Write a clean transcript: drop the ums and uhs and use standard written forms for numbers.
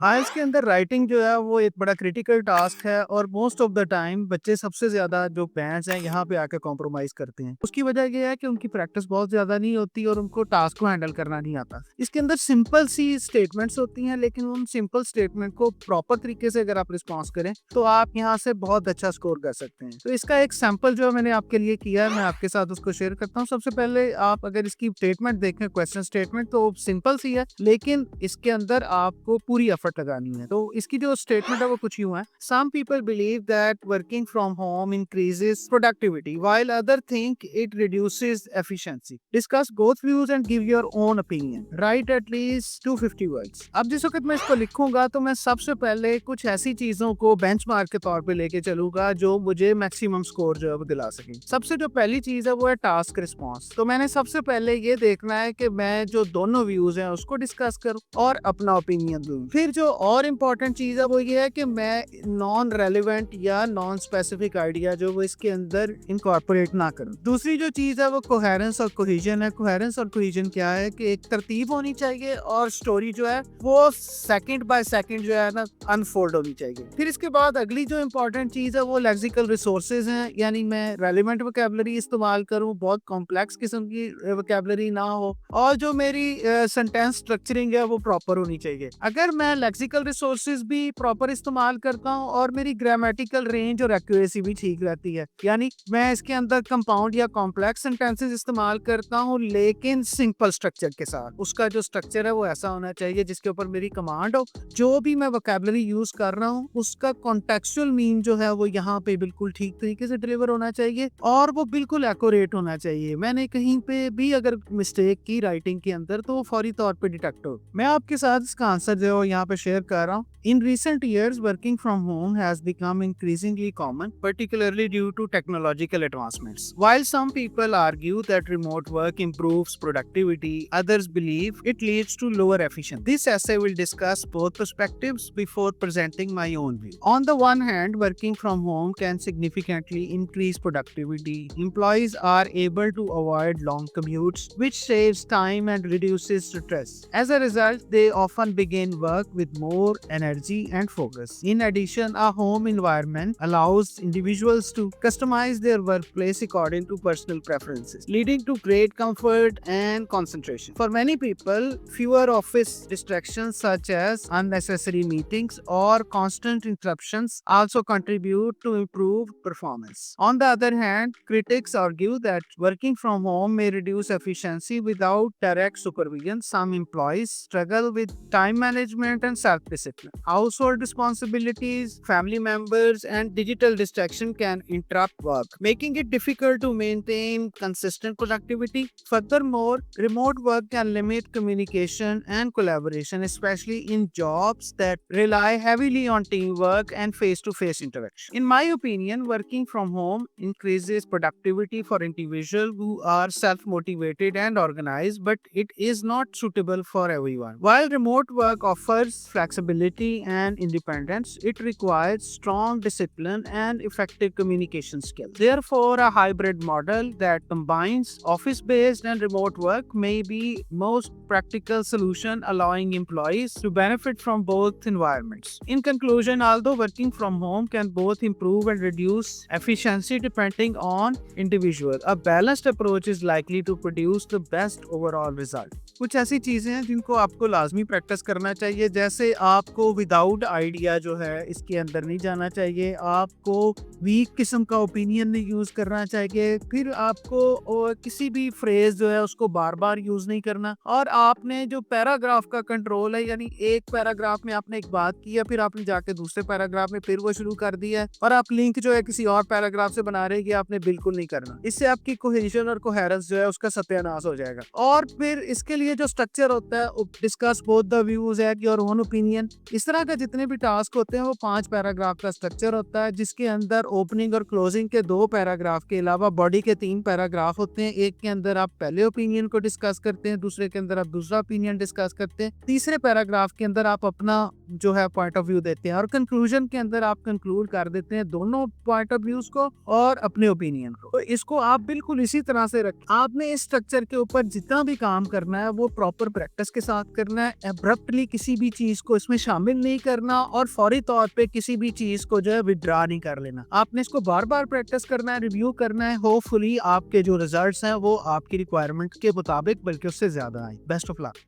आइल्स के अंदर राइटिंग जो है वो एक बड़ा क्रिटिकल टास्क है और मोस्ट ऑफ द टाइम बच्चे सबसे ज्यादा जो पेरेंट्स हैं यहाँ पे आके कॉम्प्रोमाइज करते हैं। उसकी वजह ये है कि उनकी प्रैक्टिस बहुत ज्यादा नहीं होती और उनको टास्क को हैंडल करना नहीं आता। इसके अंदर सिंपल सी स्टेटमेंट्स होती हैं, लेकिन उन सिंपल स्टेटमेंट को प्रॉपर तरीके से अगर आप रिस्पॉन्स करें तो आप यहाँ से बहुत अच्छा स्कोर कर सकते हैं। तो इसका एक सैंपल जो मैंने आपके लिए किया है, मैं आपके साथ उसको शेयर करता हूँ। सबसे पहले आप अगर इसकी स्टेटमेंट देखें, क्वेश्चन स्टेटमेंट, तो सिंपल सी है, लेकिन इसके अंदर आपको पूरी एफर्ट लगानी है। तो इसकी जो स्टेटमेंट है वो कुछ यूं है: some people believe that working from home increases productivity while other think it reduces efficiency. Discuss both views and give your own opinion. Write at least 250 words. अब जिस वक्त मैं इसको लिखूंगा तो मैं सबसे पहले कुछ ऐसी चीजों को बेंचमार्क के तौर पे लेके चलूंगा जो मुझे मैक्सिमम स्कोर जो है वो दिला सके। सबसे जो पहली चीज है वो है टास्क रिस्पॉन्स। तो मैंने सबसे पहले ये देखना है कि मैं जो दोनों व्यूज हैं उसको डिस्कस करूं और अपना ओपिनियन दूं। फिर जो और इम्पोर्टेंट चीज है वो ये है कि मैं नॉन रेलिवेंट या नॉन स्पेसिफिक आइडिया जो वो इसके अंदर इनकॉर्पोरेट ना करूं। दूसरी जो चीज है वो कोहेरेंस और कोहेजन है। कोहेरेंस और कोहेजन क्या है कि एक तरतीब होनी चाहिए और स्टोरी जो है वो सेकंड बाय सेकंड जो है ना अनफोल्ड होनी चाहिए। फिर इसके बाद अगली जो इम्पोर्टेंट चीज है वो लेक्सिकल रिसोर्सेज हैं, यानी मैं रेलिवेंट वोकैबुलरी इस्तेमाल करूं, बहुत कॉम्प्लेक्स किस्म की वोकैबुलरी ना हो, और जो मेरी सेंटेंस स्ट्रक्चरिंग है वो प्रॉपर होनी चाहिए। अगर मैं लेक्सिकल रिसोर्सेज भी प्रॉपर इस्तेमाल करता हूं और मेरी ग्रामेटिकल रेंज और एक्यूरेसी भी ठीक रहती है, यानी मैं इसके अंदर कंपाउंड या कॉम्प्लेक्स सेंटेंसेस इस्तेमाल करता हूं लेकिन सिंपल स्ट्रक्चर के साथ, उसका जो स्ट्रक्चर है वो ऐसा होना चाहिए जिसके ऊपर मेरी कमांड हो, जो भी मैं वोकैबुलरी यूज कर रहा हूं उसका कॉन्टेक्चुअल मीन जो है वो यहाँ पे बिल्कुल ठीक तरीके से डिलीवर होना चाहिए और वो बिल्कुल एक्यूरेट होना चाहिए। मैंने कहीं पे भी अगर मिस्टेक की राइटिंग के अंदर तो वो फौरी तौर पे डिटेक्ट हो। मैं आपके साथ इसका आंसर जो यहाँ पे शेयर कर रहा हूँ। In recent years, working from home has become increasingly common, particularly due to technological advancements. While some people argue that remote work improves productivity, others believe it leads to lower efficiency. This essay will discuss both perspectives before presenting my own view. On the one hand, working from home can significantly increase productivity. Employees are able to avoid long commutes, which saves time and reduces stress. As a result, they often begin work with more energy and focus. In addition, a home environment allows individuals to customize their workplace according to personal preferences, leading to great comfort and concentration. For many people, fewer office distractions such as unnecessary meetings or constant interruptions also contribute to improved performance. On the other hand, critics argue that working from home may reduce efficiency without direct supervision. Some employees struggle with time management and self-discipline. Household responsibilities, family members, and digital distraction can interrupt work, making it difficult to maintain consistent productivity. Furthermore, remote work can limit communication and collaboration, especially in jobs that rely heavily on teamwork and face-to-face interaction. In my opinion, working from home increases productivity for individuals who are self-motivated and organized, but it is not suitable for everyone. While remote work offers flexibility and independence, it requires strong discipline and effective communication skills. Therefore, a hybrid model that combines office-based and remote work may be most practical solution, allowing employees to benefit from both environments. In conclusion, although working from home can both improve and reduce efficiency depending on individual, a balanced approach is likely to produce the best overall result. कुछ ऐसी चीजें हैं जिनको आपको लाजमी practice करना चाहिए, जैसे आपको विदाउट आइडिया जो है इसके अंदर नहीं जाना चाहिए, आपको वीक किस्म का ओपिनियन नहीं यूज करना चाहिए, फिर आपको किसी भी फ्रेज जो है उसको बार बार यूज नहीं करना, और आपने जो पैराग्राफ का कंट्रोल है, यानी एक पैराग्राफ में आपने एक बात की है, फिर आपने जाके दूसरे पैराग्राफ में फिर वो शुरू कर दिया है और आप लिंक जो है किसी और पैराग्राफ से बना रहे हैं, आपने बिल्कुल नहीं करना। इससे आपकी कोहेजन और कोहेरेंस जो है उसका सत्यानाश हो जाएगा। और फिर इसके लिए जो स्ट्रक्चर होता है, discuss both the views at your own opinion, इस तरह का जितने भी टास्क होते हैं वो 5 पैराग्राफ का स्ट्रक्चर होता है, जिसके अंदर ओपनिंग और क्लोजिंग के 2 पैराग्राफ के अलावा बॉडी के 3 पैराग्राफ होते हैं। एक के अंदर आप पहले ओपिनियन को डिस्कस करते हैं, दूसरे के अंदर आप दूसरा ओपिनियन डिस्कस करते हैं, तीसरे पैराग्राफ के अंदर आप अपना जो है पॉइंट ऑफ व्यू देते हैं, और कंक्लूजन के अंदर आप कंक्लूड कर देते हैं दोनों पॉइंट ऑफ व्यूज को और अपने ओपिनियन को। तो इसको आप बिल्कुल इसी तरह से रखें। आपने इस स्ट्रक्चर के ऊपर जितना भी काम करना है वो प्रॉपर प्रैक्टिस के साथ करना है। एब्रप्टली किसी भी चीज चीज को इसमें शामिल नहीं करना और फौरी तौर पे किसी भी चीज को जो है विड्रॉ नहीं कर लेना। आपने इसको बार बार प्रैक्टिस करना है, रिव्यू करना है। होपफुली आपके जो रिजल्ट्स हैं वो आपकी रिक्वायरमेंट के मुताबिक बल्कि उससे ज्यादा आए। Best of luck.